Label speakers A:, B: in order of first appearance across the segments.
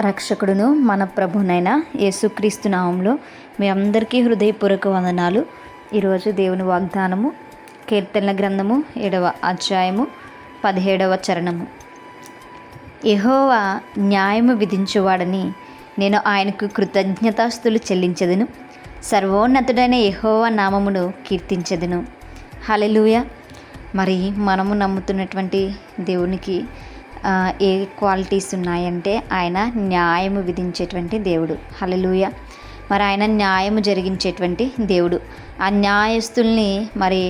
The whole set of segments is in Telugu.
A: రక్షకుడును మన ప్రభునైన యేసుక్రీస్తు నామంలో మీ అందరికీ హృదయపూర్వక వందనాలు. ఈరోజు దేవుని వాగ్దానము కీర్తనల గ్రంథము 7వ అధ్యాయము 17వ చరణము. యెహోవా న్యాయము విధించువాడని నేను ఆయనకు కృతజ్ఞతాస్తులు చెల్లించెదను. సర్వోన్నతుడైన యెహోవా నామమును కీర్తించెదను. హల్లెలూయా. మరి మనము నమ్ముతున్నటువంటి దేవునికి ఏ క్వాలిటీస్ ఉన్నాయంటే ఆయన న్యాయము విధించేటువంటి దేవుడు. హల్లెలూయా. మరి ఆయన న్యాయము జరిగించేటువంటి దేవుడు. ఆ న్యాయస్తుల్ని మరి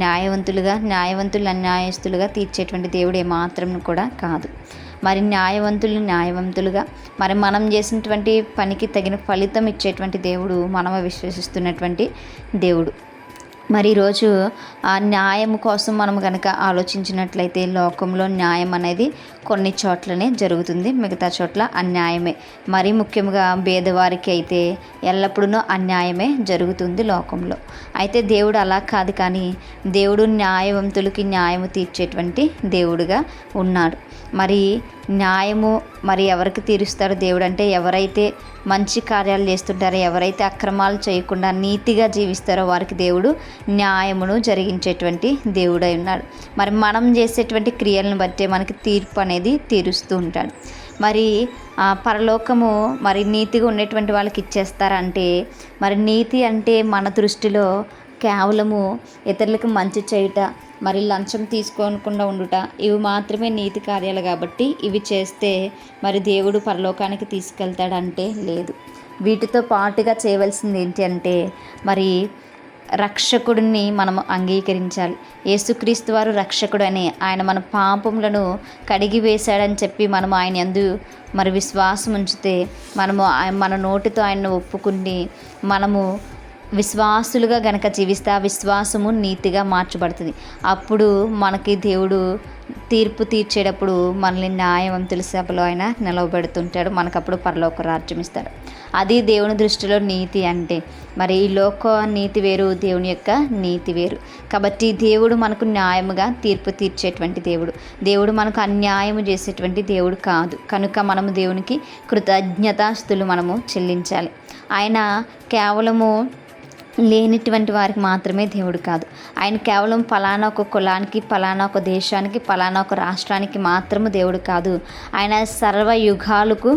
A: న్యాయవంతులు అన్యాయస్తులుగా తీర్చేటువంటి దేవుడు ఏమాత్రం కూడా కాదు. మరి న్యాయవంతులుగా మరి మనం చేసినటువంటి పనికి తగిన ఫలితం ఇచ్చేటువంటి దేవుడు మనము విశ్వసిస్తున్నటువంటి దేవుడు. మరి ఈరోజు ఆ న్యాయం కోసం మనం కనుక ఆలోచించినట్లయితే లోకంలో న్యాయం అనేది కొన్ని చోట్లనే జరుగుతుంది, మిగతా చోట్ల అన్యాయమే. మరి ముఖ్యంగా పేదవారికి అయితే ఎల్లప్పుడూ అన్యాయమే జరుగుతుంది లోకంలో. అయితే దేవుడు అలా కాదు, కానీ దేవుడు న్యాయవంతులకి న్యాయము తీర్చేటువంటి దేవుడుగా ఉన్నాడు. మరి న్యాయము మరి ఎవరికి తీరుస్తాడు దేవుడు అంటే ఎవరైతే మంచి కార్యాలు చేస్తుంటారో, ఎవరైతే అక్రమాలు చేయకుండా నీతిగా జీవిస్తారో వారికి దేవుడు న్యాయమును జరిగించేటువంటి దేవుడై ఉన్నాడు. మరి మనం చేసేటువంటి క్రియలను బట్టే మనకి తీర్పు అనేది తీరుస్తూ ఉంటాడు. మరి పరలోకము మరి నీతిగా ఉండేటువంటి వాళ్ళకి ఇచ్చేస్తారంటే, మరి నీతి అంటే మన దృష్టిలో కేవలము ఇతరులకు మంచి చేయుట, మరి లంచం తీసుకోకుండా ఉండుట, ఇవి మాత్రమే నీతి కార్యాలు. కాబట్టి ఇవి చేస్తే మరి దేవుడు పరలోకానికి తీసుకెళ్తాడంటే లేదు. వీటితో పాటుగా చేయవలసింది ఏంటి అంటే మరి రక్షకుడిని మనం అంగీకరించాలి. యేసుక్రీస్తు వారు రక్షకుడు అని, ఆయన మన పాపములను కడిగి వేశాడని చెప్పి మనం ఆయన యందు మరి విశ్వాసం ఉంచితే, మనము మన నోటితో ఆయన్ని ఒప్పుకుని మనము విశ్వాసులుగా గనక జీవిస్తే ఆ విశ్వాసము నీతిగా మార్చబడుతుంది. అప్పుడు మనకి దేవుడు తీర్పు తీర్చేటప్పుడు మనల్ని న్యాయవంతుల సభలో ఆయన నిలవబెడుతుంటాడు. మనకప్పుడు పరలోక రాజ్యం ఇస్తాడు. అది దేవుని దృష్టిలో నీతి అంటే. మరి ఈ లోక నీతి వేరు, దేవుని యొక్క నీతి వేరు. కాబట్టి దేవుడు మనకు న్యాయముగా తీర్పు తీర్చేటువంటి దేవుడు. దేవుడు మనకు అన్యాయము చేసేటువంటి దేవుడు కాదు. కనుక మనము దేవునికి కృతజ్ఞతాస్తులు మనము చెల్లించాలి. ఆయన కేవలము లేనిటువంటి వారికి మాత్రమే దేవుడు కాదు. ఆయన కేవలం ఫలానా ఒక కులానికి, ఫలానా ఒక దేశానికి, ఫలానా ఒక రాష్ట్రానికి మాత్రము దేవుడు కాదు. ఆయన సర్వ యుగాలకు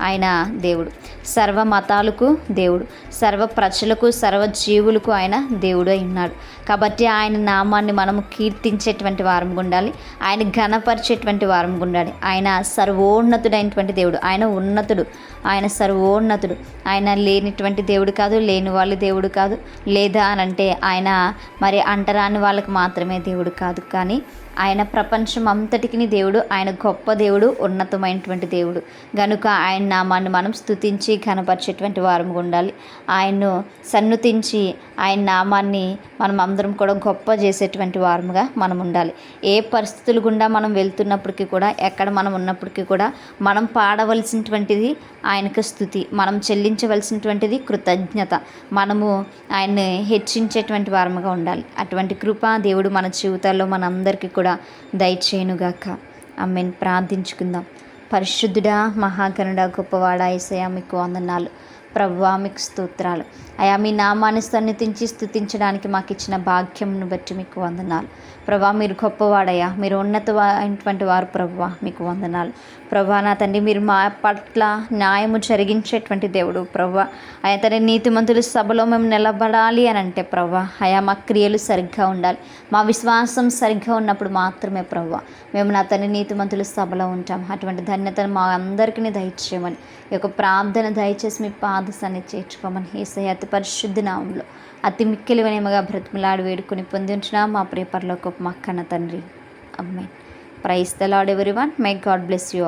A: ఆయన దేవుడు, సర్వ మతాలకు దేవుడు, సర్వ ప్రజలకు, సర్వ జీవులకు ఆయన దేవుడు అయి ఉన్నాడు. కాబట్టి ఆయన నామాన్ని మనము కీర్తించేటువంటి వారంగా ఉండాలి. ఆయన ఘనపరిచేటువంటి వారంగా ఉండాలి. ఆయన సర్వోన్నతుడైనటువంటి దేవుడు, ఆయన ఉన్నతుడు, ఆయన సర్వోన్నతుడు. ఆయన లేనిటువంటి దేవుడు కాదు, లేని వాళ్ళు దేవుడు కాదు. లేదా అని అంటే ఆయన మరి అంటరాని వాళ్ళకి మాత్రమే దేవుడు కాదు, కానీ ఆయన ప్రపంచం అంతటికి దేవుడు. ఆయన గొప్ప దేవుడు, ఉన్నతమైనటువంటి దేవుడు. గనుక ఆయన నామాన్ని మనం స్తుతించి ఘనపరిచేటువంటి వారంగా ఉండాలి. ఆయన్ను సన్నుతించి ఆయన నామాన్ని మనం అందరం కూడా గొప్ప చేసేటువంటి వారముగా మనం ఉండాలి. ఏ పరిస్థితులు గుండా మనం వెళ్తున్నప్పటికీ కూడా, ఎక్కడ మనం ఉన్నప్పటికీ కూడా మనం పాడవలసినటువంటిది ఆయనకు స్తుతి, మనం చెల్లించవలసినటువంటిది కృతజ్ఞత. మనము ఆయన్ని హెచ్చించేటువంటి వారముగా ఉండాలి. అటువంటి కృప దేవుడు మన జీవితాల్లో మనందరికీ కూడా దయచేయునుగాక. ఆమేన్. ప్రార్థించుకుందాం. పరిశుద్ధుడా, మహాగణుడా, గొప్పవాడా యేసయ్యా, మీకు వందనాలు. ప్రభువా, మీకు స్తోత్రాలు అయా. మీ నామాన్ని సన్నిధించి స్తుతించడానికి మాకు ఇచ్చిన భాగ్యంను బట్టి మీకు వందనాలు. ప్రభువా, మీరు గొప్పవాడయ్యా, మీరు ఉన్నతమైనటువంటి వారు. ప్రభువా, మీకు వందనాలు. ప్రభువా నా తండ్రి, మీరు మా పట్ల న్యాయము జరిగించేటువంటి దేవుడు. ప్రభువా అయా తండ్రి, నీతిమంతుల సభలో మేము నిలబడాలి అని అంటే ప్రభువా అయా మా క్రియలు సరిగ్గా ఉండాలి. మా విశ్వాసం సరిగ్గా ఉన్నప్పుడు మాత్రమే ప్రభువా మేము నా తండ్రి నీతిమంతుల సభలో ఉంటాం. అటువంటి ధన్యతను మా అందరికీ దయచేయమని, ఈ యొక్క ప్రార్థన దయచేసి మీ పాద సన్నిధి చేర్చుకోమని యేసయ్య అతి పరిశుద్ధ నామంలో అతి మిక్కిలి వినయముగా బ్రతిమలాడి వేడుకొని పొంది ఉంచిన మా ప్రియ పరలోకపు మా కన్న తండ్రి. Amen. Praise the Lord everyone. May God bless you.